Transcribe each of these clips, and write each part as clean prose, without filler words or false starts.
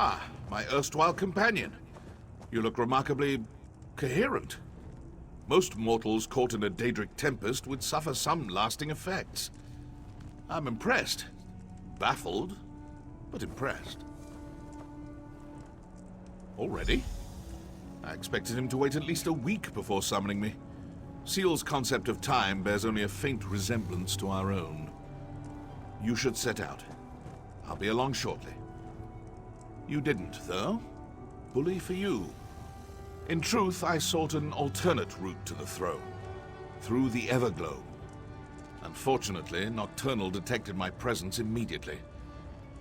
Ah, my erstwhile companion. You look remarkably coherent. Most mortals caught in a Daedric tempest would suffer some lasting effects. I'm impressed. Baffled, but impressed. Already? I expected him to wait at least a week before summoning me. Sil's concept of time bears only a faint resemblance to our own. You should set out. I'll be along shortly. You didn't, though. Bully for you. In truth, I sought an alternate route to the throne, through the Everglow. Unfortunately, Nocturnal detected my presence immediately.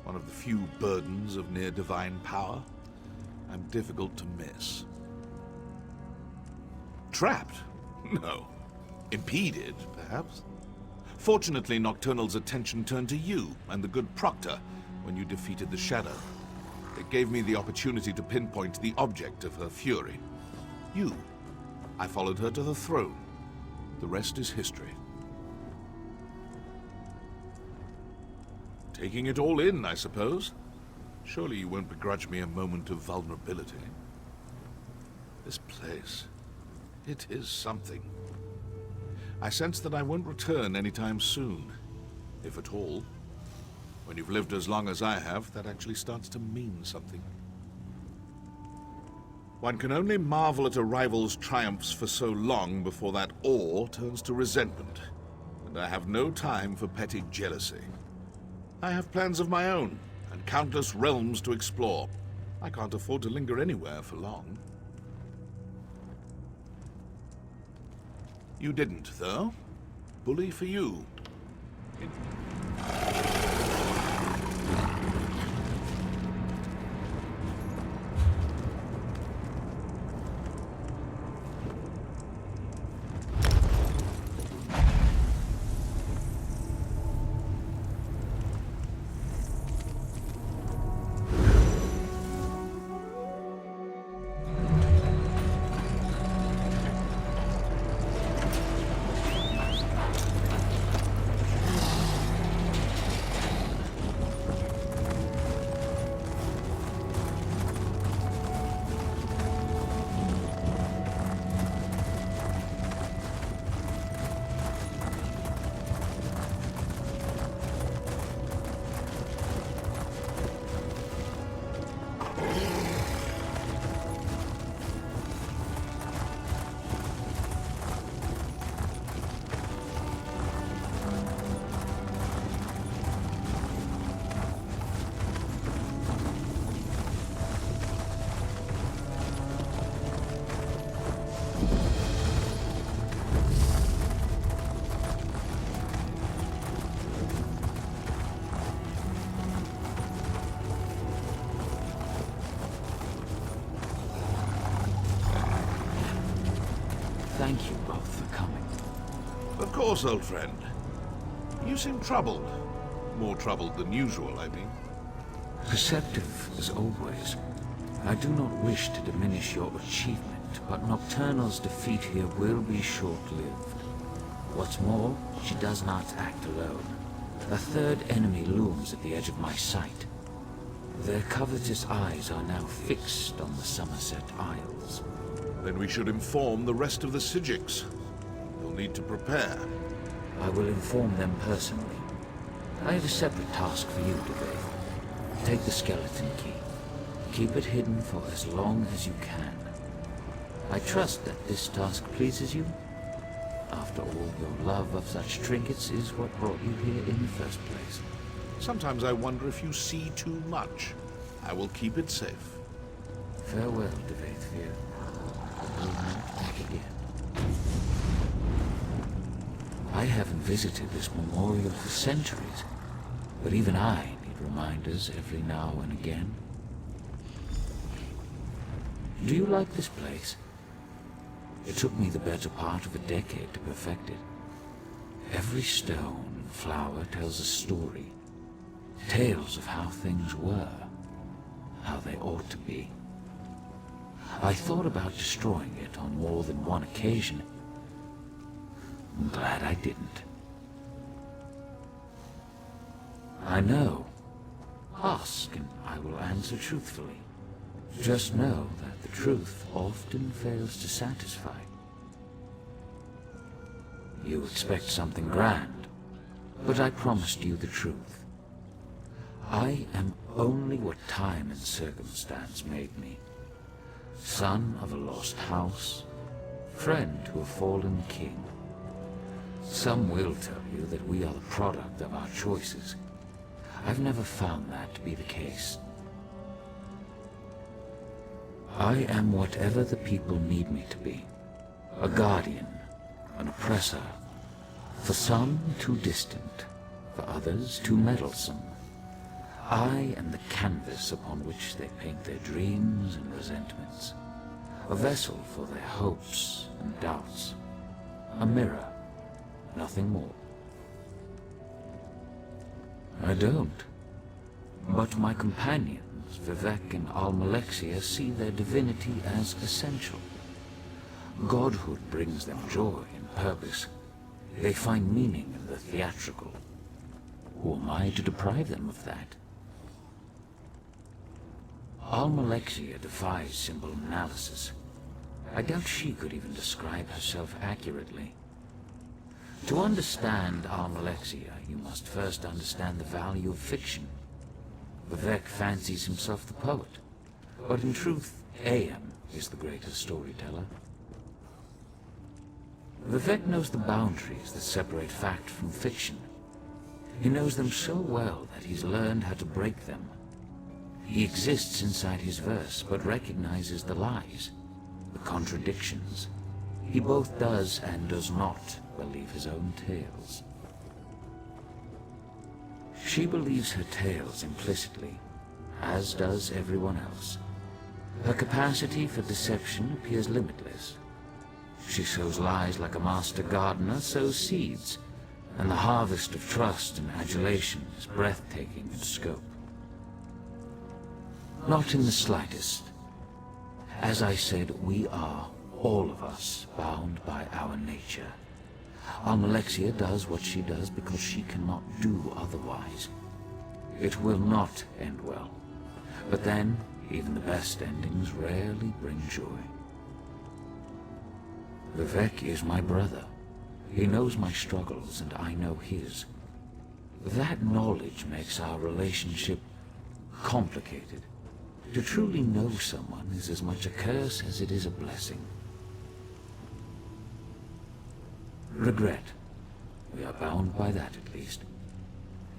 One of the few burdens of near-divine power. I'm difficult to miss. Trapped? No. Impeded, perhaps? Fortunately, Nocturnal's attention turned to you and the good Proctor when you defeated the Shadow. It gave me the opportunity to pinpoint the object of her fury. You. I followed her to the throne. The rest is history. Taking it all in, I suppose. Surely you won't begrudge me a moment of vulnerability. This place, it is something. I sense that I won't return anytime soon, if at all. When you've lived as long as I have, that actually starts to mean something. One can only marvel at a rival's triumphs for so long before that awe turns to resentment, and I have no time for petty jealousy. I have plans of my own, and countless realms to explore. I can't afford to linger anywhere for long. You didn't, though. Bully for you. Thank you both for coming. Of course, old friend. You seem troubled. More troubled than usual, I mean. Perceptive, as always. I do not wish to diminish your achievement, but Nocturnal's defeat here will be short-lived. What's more, she does not act alone. A third enemy looms at the edge of my sight. Their covetous eyes are now fixed on the Somerset Isles. Then we should inform the rest of the Sijiks. They'll need to prepare. I will inform them personally. I have a separate task for you, Divayth. Take the skeleton key. Keep it hidden for as long as you can. I trust that this task pleases you. After all, your love of such trinkets is what brought you here in the first place. Sometimes I wonder if you see too much. I will keep it safe. Farewell, Divayth. We'll meet back again. I haven't visited this memorial for centuries, but even I need reminders every now and again. Do you like this place? It took me the better part of a decade to perfect it. Every stone and flower tells a story. Tales of how things were, how they ought to be. I thought about destroying it on more than one occasion. I'm glad I didn't. I know. Ask, and I will answer truthfully. Just know that the truth often fails to satisfy. You expect something grand, but I promised you the truth. I am only what time and circumstance made me. Son of a lost house, friend to a fallen king. Some will tell you that we are the product of our choices. I've never found that to be the case. I am whatever the people need me to be. A guardian, an oppressor. For some, too distant. For others, too meddlesome. I am the canvas upon which they paint their dreams and resentments. A vessel for their hopes and doubts. A mirror, nothing more. I don't. But my companions, Vivek and Almalexia, see their divinity as essential. Godhood brings them joy and purpose. They find meaning in the theatrical. Who am I to deprive them of that? Almalexia defies simple analysis. I doubt she could even describe herself accurately. To understand Almalexia, you must first understand the value of fiction. Vivek fancies himself the poet, but in truth, AM is the greatest storyteller. Vivek knows the boundaries that separate fact from fiction. He knows them so well that he's learned how to break them. He exists inside his verse, but recognizes the lies, the contradictions. He both does and does not believe his own tales. She believes her tales implicitly, as does everyone else. Her capacity for deception appears limitless. She sows lies like a master gardener sows seeds, and the harvest of trust and adulation is breathtaking in scope. Not in the slightest. As I said, we are, all of us, bound by our nature. Almalexia does what she does because she cannot do otherwise. It will not end well. But then, even the best endings rarely bring joy. Vivek is my brother. He knows my struggles and I know his. That knowledge makes our relationship complicated. To truly know someone is as much a curse as it is a blessing. Regret. We are bound by that at least.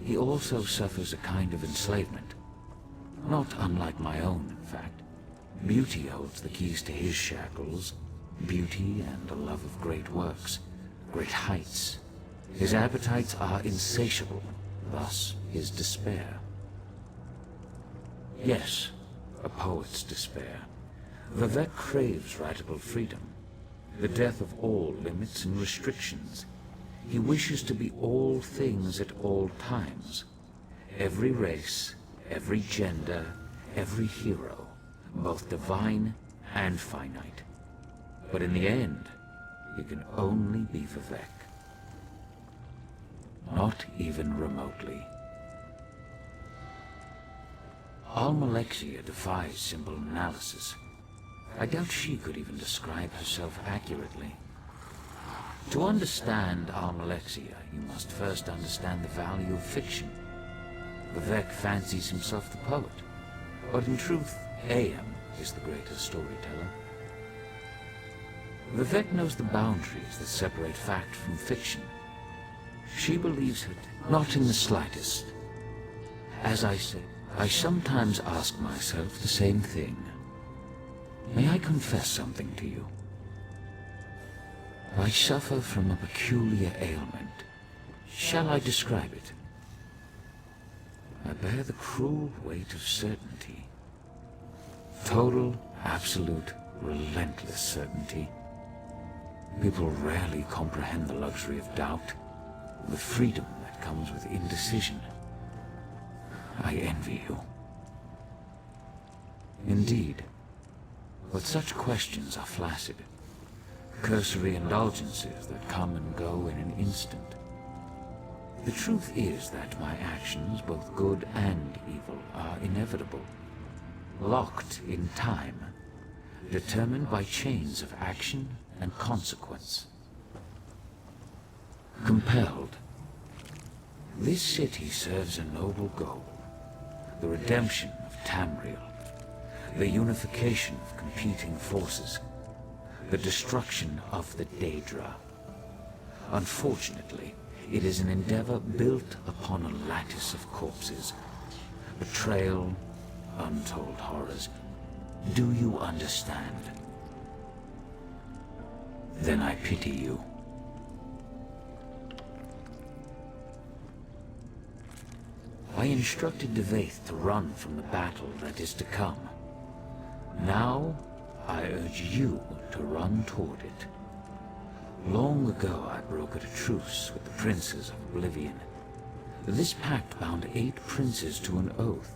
He also suffers a kind of enslavement. Not unlike my own, in fact. Beauty holds the keys to his shackles. Beauty and a love of great works, great heights. His appetites are insatiable, thus his despair. Yes, a poet's despair. Vivek craves writable freedom, the death of all limits and restrictions. He wishes to be all things at all times. Every race, every gender, every hero, both divine and finite. But in the end, he can only be Vivek. Not even remotely. Almalexia defies simple analysis. I doubt she could even describe herself accurately. To understand Almalexia, you must first understand the value of fiction. Vivek fancies himself the poet, but in truth, AM is the greatest storyteller. Vivek knows the boundaries that separate fact from fiction. She believes it, not in the slightest. As I said, I sometimes ask myself the same thing. May I confess something to you? I suffer from a peculiar ailment. Shall I describe it? I bear the cruel weight of certainty. Total, absolute, relentless certainty. People rarely comprehend the luxury of doubt, the freedom that comes with indecision. I envy you. Indeed, but such questions are flaccid, cursory indulgences that come and go in an instant. The truth is that my actions, both good and evil, are inevitable, locked in time, determined by chains of action and consequence. Compelled. This city serves a noble goal, the redemption of Tamriel, the unification of competing forces, the destruction of the Daedra. Unfortunately, it is an endeavor built upon a lattice of corpses, betrayal, untold horrors. Do you understand? Then I pity you. I instructed Divayth to run from the battle that is to come. Now, I urge you to run toward it. Long ago I brokered a truce with the princes of Oblivion. This pact bound 8 princes to an oath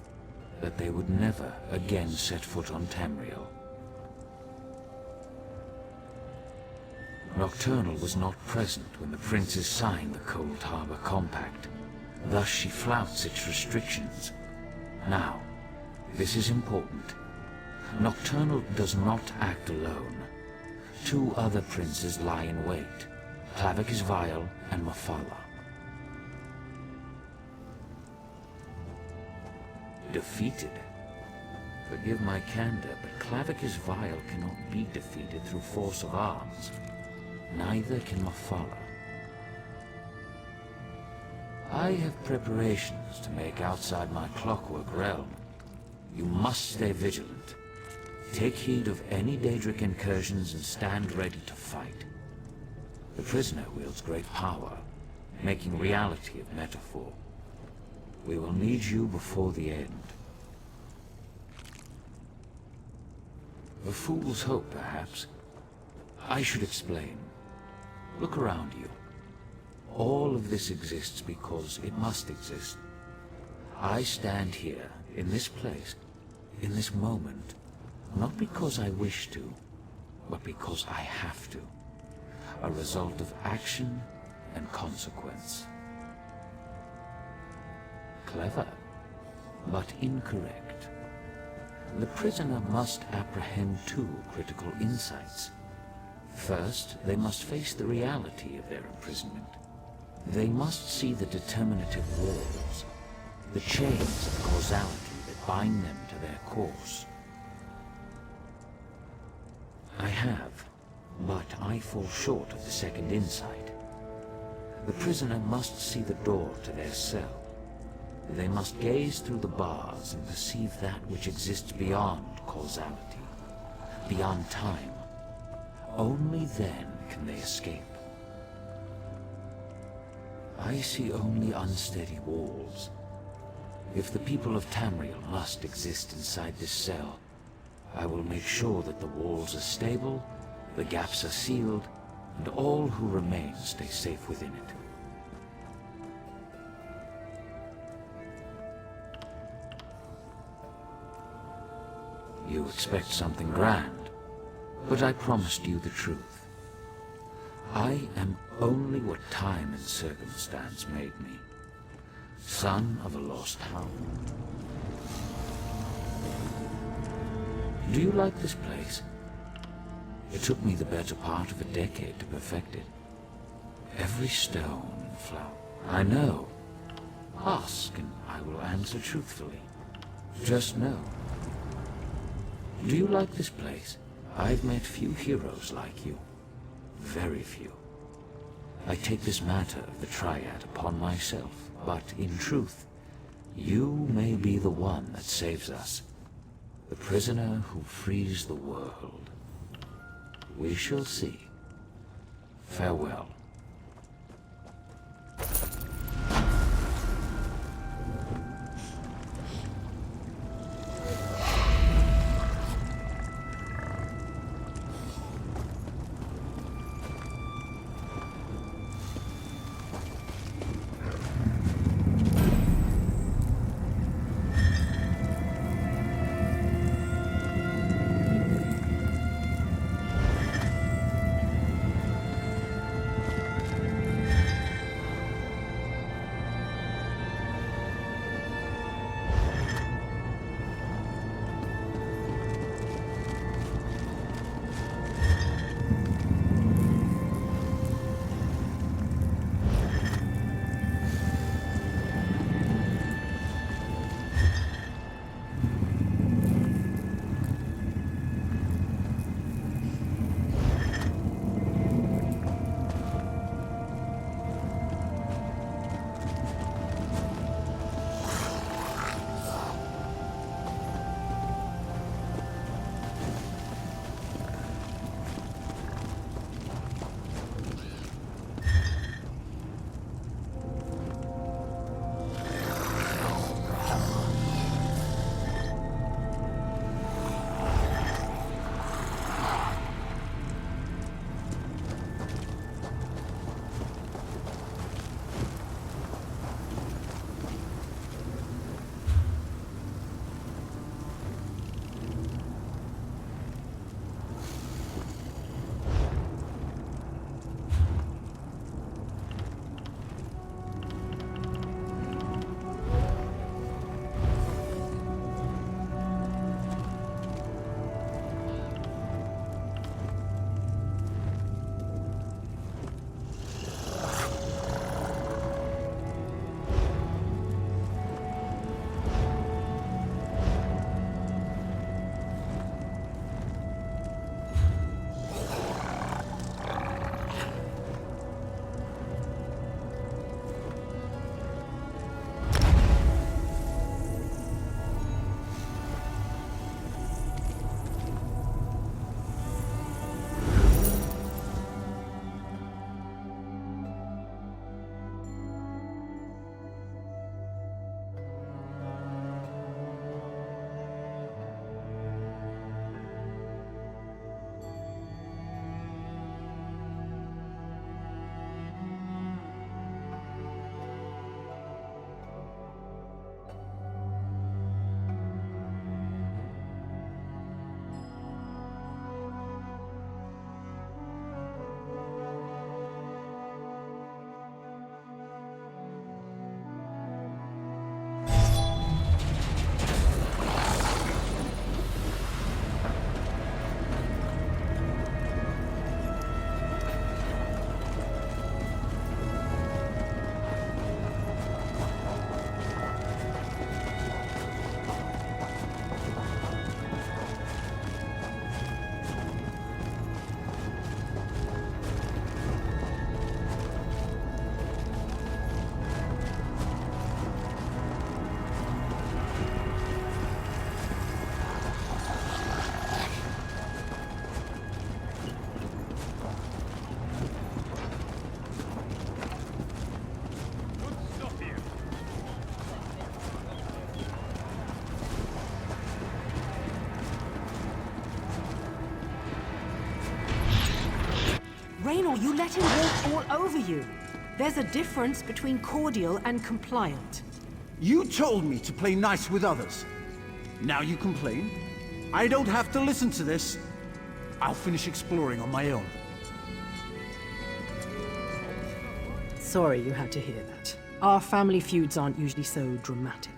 that they would never again set foot on Tamriel. Nocturnal was not present when the princes signed the Cold Harbor Compact. Thus she flouts its restrictions. Now, this is important. Nocturnal does not act alone. 2 other princes lie in wait, Clavicus Vile and Mafala. Defeated? Forgive my candor, but Clavicus Vile cannot be defeated through force of arms. Neither can Mafala. I have preparations to make outside my clockwork realm. You must stay vigilant. Take heed of any Daedric incursions and stand ready to fight. The prisoner wields great power, making reality of metaphor. We will need you before the end. A fool's hope, perhaps. I should explain. Look around you. All of this exists because it must exist. I stand here, in this place, in this moment, not because I wish to, but because I have to. A result of action and consequence. Clever, but incorrect. The prisoner must apprehend 2 critical insights. First, they must face the reality of their imprisonment. They must see the determinative walls, the chains of causality that bind them to their course. I have, but I fall short of the second insight. The prisoner must see the door to their cell. They must gaze through the bars and perceive that which exists beyond causality, beyond time. Only then can they escape. I see only unsteady walls. If the people of Tamriel must exist inside this cell, I will make sure that the walls are stable, the gaps are sealed, and all who remain stay safe within it. You expect something grand, but I promised you the truth. I am only what time and circumstance made me. Son of a lost hound. Do you like this place? It took me the better part of a decade to perfect it. Every stone and flower. I know. Ask and I will answer truthfully. Just know. Do you like this place? I've met few heroes like you. Very few. I take this matter of the Triad upon myself, but in truth, you may be the one that saves us. The prisoner who frees the world. We shall see. Farewell. Raynor, you let him walk all over you. There's a difference between cordial and compliant. You told me to play nice with others. Now you complain? I don't have to listen to this. I'll finish exploring on my own. Sorry you had to hear that. Our family feuds aren't usually so dramatic.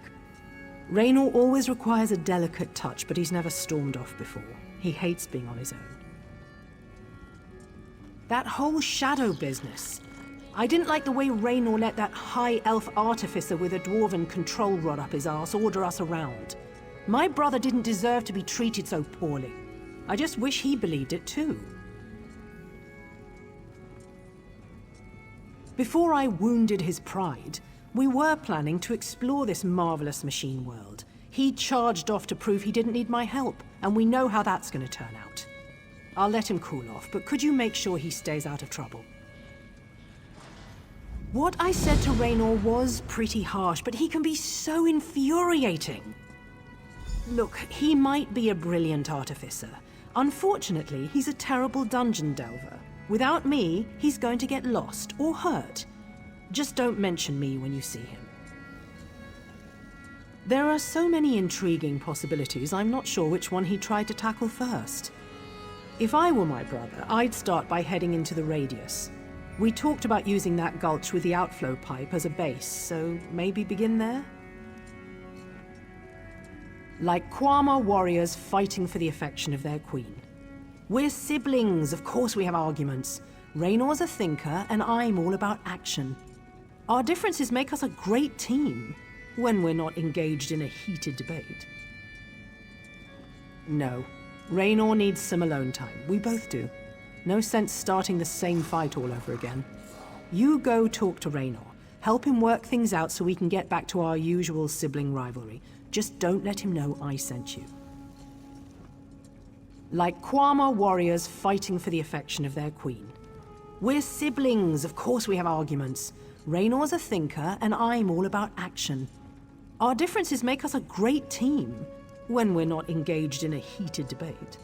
Raynor always requires a delicate touch, but he's never stormed off before. He hates being on his own. That whole shadow business. I didn't like the way Raynor let that high elf artificer with a dwarven control rod up his arse order us around. My brother didn't deserve to be treated so poorly. I just wish he believed it too. Before I wounded his pride, we were planning to explore this marvelous machine world. He charged off to prove he didn't need my help, and we know how that's going to turn out. I'll let him cool off, but could you make sure he stays out of trouble? What I said to Raynor was pretty harsh, but he can be so infuriating. Look, he might be a brilliant artificer. Unfortunately, he's a terrible dungeon delver. Without me, he's going to get lost or hurt. Just don't mention me when you see him. There are so many intriguing possibilities, I'm not sure which one he'd try to tackle first. If I were my brother, I'd start by heading into the radius. We talked about using that gulch with the outflow pipe as a base, so maybe begin there? Like Kwama warriors fighting for the affection of their queen. We're siblings, of course we have arguments. Raynor's a thinker, and I'm all about action. Our differences make us a great team, when we're not engaged in a heated debate. No, Raynor needs some alone time. We both do. No sense starting the same fight all over again. You go talk to Raynor. Help him work things out so we can get back to our usual sibling rivalry. Just don't let him know I sent you. Like Kwama warriors fighting for the affection of their queen. We're siblings, of course we have arguments. Raynor's a thinker, and I'm all about action. Our differences make us a great team, when we're not engaged in a heated debate.